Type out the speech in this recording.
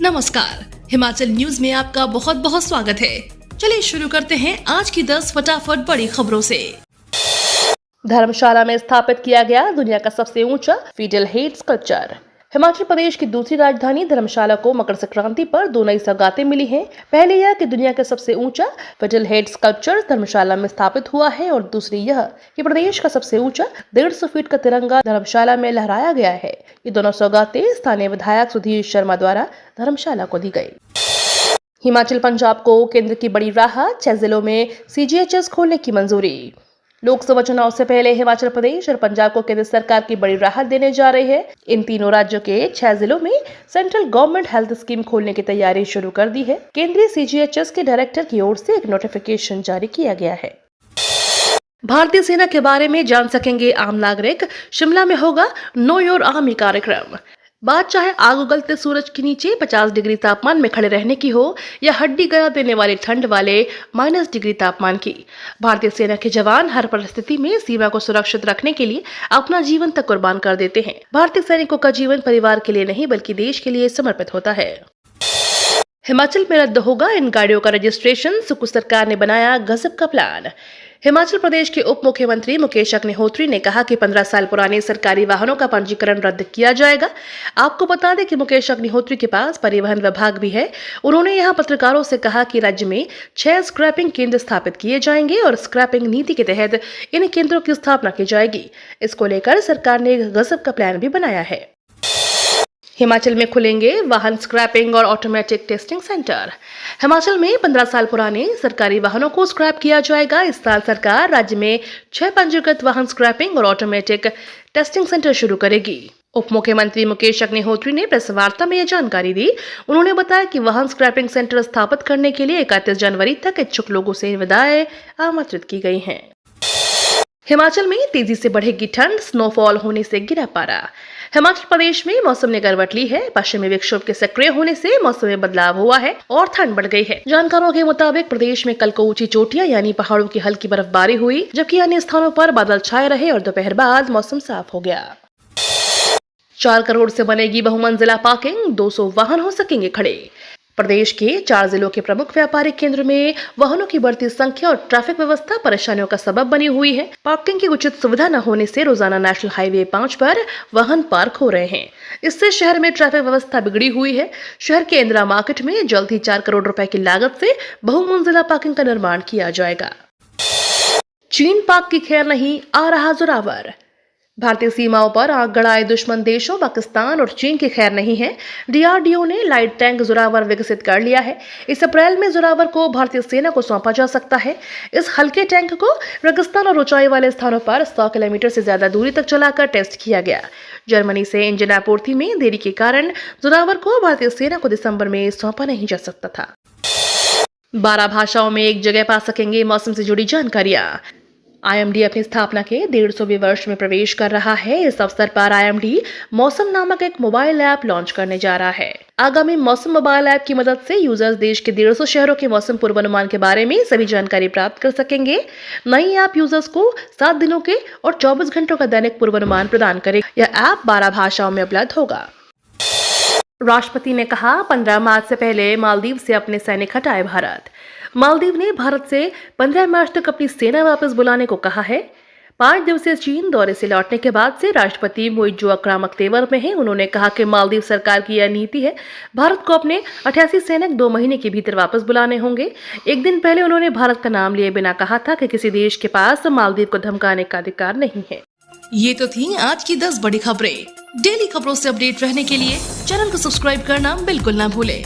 नमस्कार, हिमाचल न्यूज में आपका बहुत बहुत स्वागत है। चलिए शुरू करते हैं आज की 10 फटाफट बड़ी खबरों से। धर्मशाला में स्थापित किया गया दुनिया का सबसे ऊंचा fiddle head sculpture. Himachal Pradesh की दूसरी राजधानी धर्मशाला को मकर संक्रांति पर दो नई सौगातें मिली हैं। पहली यह कि दुनिया का सबसे ऊंचा फिडल हेड स्कल्पचर धर्मशाला में स्थापित हुआ है और दूसरी यह कि प्रदेश का सबसे ऊंचा 150 फीट का तिरंगा धर्मशाला में लहराया गया है। ये दोनों सौगातें स्थानीय विधायक सुधीर शर्मा द्वारा धर्मशाला को दी गई। हिमाचल पंजाब को केंद्र की बड़ी राहत, 6 जिलों में CGHS खोलने की मंजूरी। लोकसभा चुनाव से पहले हिमाचल प्रदेश और पंजाब को केंद्र सरकार की बड़ी राहत देने जा रही है। इन तीनों राज्यों के 6 जिलों में सेंट्रल गवर्नमेंट हेल्थ स्कीम खोलने की तैयारी शुरू कर दी है। केंद्रीय CGHS के डायरेक्टर की ओर से एक नोटिफिकेशन जारी किया गया है। भारतीय सेना के बारे में जान सकेंगे आम नागरिक, शिमला में होगा नो योर आर्मी कार्यक्रम। बात चाहे आग उगलते सूरज के नीचे 50 डिग्री तापमान में खड़े रहने की हो या हड्डी गला देने वाली ठंड वाले -डिग्री तापमान की, भारतीय सेना के जवान हर परिस्थिति में सीमा को सुरक्षित रखने के लिए अपना जीवन तक कुर्बान कर देते हैं। भारतीय सैनिकों का जीवन परिवार के लिए नहीं बल्कि देश के लिए समर्पित होता है। हिमाचल में रद्द होगा इन गाड़ियों का रजिस्ट्रेशन, सुकू सरकार ने बनाया गजब का प्लान। हिमाचल प्रदेश के उप मुख्यमंत्री मुकेश अग्निहोत्री ने कहा कि 15 साल पुराने सरकारी वाहनों का पंजीकरण रद्द किया जाएगा। आपको बता दें कि मुकेश अग्निहोत्री के पास परिवहन विभाग भी है। उन्होंने यहां पत्रकारों से कहा कि राज्य में 6 स्क्रैपिंग केंद्र स्थापित किए जाएंगे और स्क्रैपिंग नीति के तहत इन केंद्रों की स्थापना की जाएगी। इसको लेकर सरकार ने एक गजब का प्लान भी बनाया है। हिमाचल में खुलेंगे वाहन स्क्रैपिंग और ऑटोमेटिक टेस्टिंग सेंटर। हिमाचल में 15 साल पुराने सरकारी वाहनों को स्क्रैप किया जाएगा। इस साल सरकार राज्य में 6 पंजीकृत वाहन स्क्रैपिंग और ऑटोमेटिक टेस्टिंग सेंटर शुरू करेगी। उप मुख्यमंत्री मुकेश अग्निहोत्री ने प्रेस वार्ता में यह जानकारी दी। उन्होंने बताया कि वाहन स्क्रैपिंग सेंटर स्थापित करने के लिए 31 जनवरी तक इच्छुक लोगों से निविदाएं आमंत्रित की गई हैं। हिमाचल में तेजी से बढ़ेगी ठंड, स्नोफॉल होने से गिरा पारा। हिमाचल प्रदेश में मौसम ने करवट ली है। पश्चिमी विक्षोभ के सक्रिय होने से मौसम में बदलाव हुआ है और ठंड बढ़ गई है। जानकारों के मुताबिक प्रदेश में कल को ऊंची चोटियां यानी पहाड़ों की हल्की बर्फबारी हुई, जबकि अन्य स्थानों पर बादल छाए रहे और दोपहर बाद मौसम साफ हो गया। 4 करोड़ से बनेगी बहुमंजिला पार्किंग, 200 वाहन हो सकेंगे खड़े। प्रदेश के 4 जिलों के प्रमुख व्यापारिक केंद्र में वाहनों की बढ़ती संख्या और ट्रैफिक व्यवस्था परेशानियों का सबब बनी हुई है। पार्किंग की उचित सुविधा न होने से रोजाना नेशनल हाईवे 5 पर वाहन पार्क हो रहे हैं। इससे शहर में ट्रैफिक व्यवस्था बिगड़ी हुई है। शहर के इंदिरा मार्केट में जल्द ही 4 करोड़ रुपए की लागत से बहुमंजिला पार्किंग का निर्माण किया जाएगा। चीन पाक की खैर नहीं, आ रहा जोरावर। भारतीय सीमाओं पर आग गड़ाए दुश्मन देशों पाकिस्तान और चीन की खैर नहीं है। DRDO ने लाइट टैंक जोरावर विकसित कर लिया है। इस अप्रैल में जोरावर को भारतीय सेना को सौंपा जा सकता है। इस हल्के टैंक को रेगिस्तान और ऊंचाई वाले स्थानों पर 100 किलोमीटर से ज्यादा दूरी तक चलाकर टेस्ट किया गया। जर्मनी से इंजन आपूर्ति में देरी के कारण जोरावर को भारतीय सेना को दिसंबर में सौंपा नहीं जा सकता था। 12 भाषाओं में एक जगह पा सकेंगे मौसम से जुड़ी जानकारियां। IMD अपनी स्थापना के 150वें वर्ष में प्रवेश कर रहा है। इस अवसर पर IMD मौसम नामक एक मोबाइल ऐप लॉन्च करने जा रहा है। आगामी मौसम मोबाइल ऐप की मदद से यूजर्स देश के 150 शहरों के मौसम पूर्वानुमान के बारे में सभी जानकारी प्राप्त कर सकेंगे। नई ऐप यूजर्स को 7 दिनों के और 24 घंटों का दैनिक पूर्वानुमान प्रदान करेगा। यह ऐप 12 भाषाओं में उपलब्ध होगा। राष्ट्रपति ने कहा 15 मार्च से पहले मालदीव से अपने सैनिक हटाए भारत। मालदीव ने भारत से 15 मार्च तक अपनी सेना वापस बुलाने को कहा है। 5 दिवसीय चीन दौरे से लौटने के बाद से राष्ट्रपति मोइज़ो आक्रामक तेवर में हैं। उन्होंने कहा कि मालदीव सरकार की यह नीति है। भारत को अपने 88 सैनिक 2 महीने के भीतर वापस बुलाने होंगे। एक दिन पहले उन्होंने भारत का नाम लिए बिना कहा था कि किसी देश के पास मालदीव को धमकाने का अधिकार नहीं है। ये तो थी आज की 10 बड़ी खबरें। डेली खबरों से अपडेट रहने के लिए चैनल को सब्सक्राइब करना बिल्कुल ना भूले।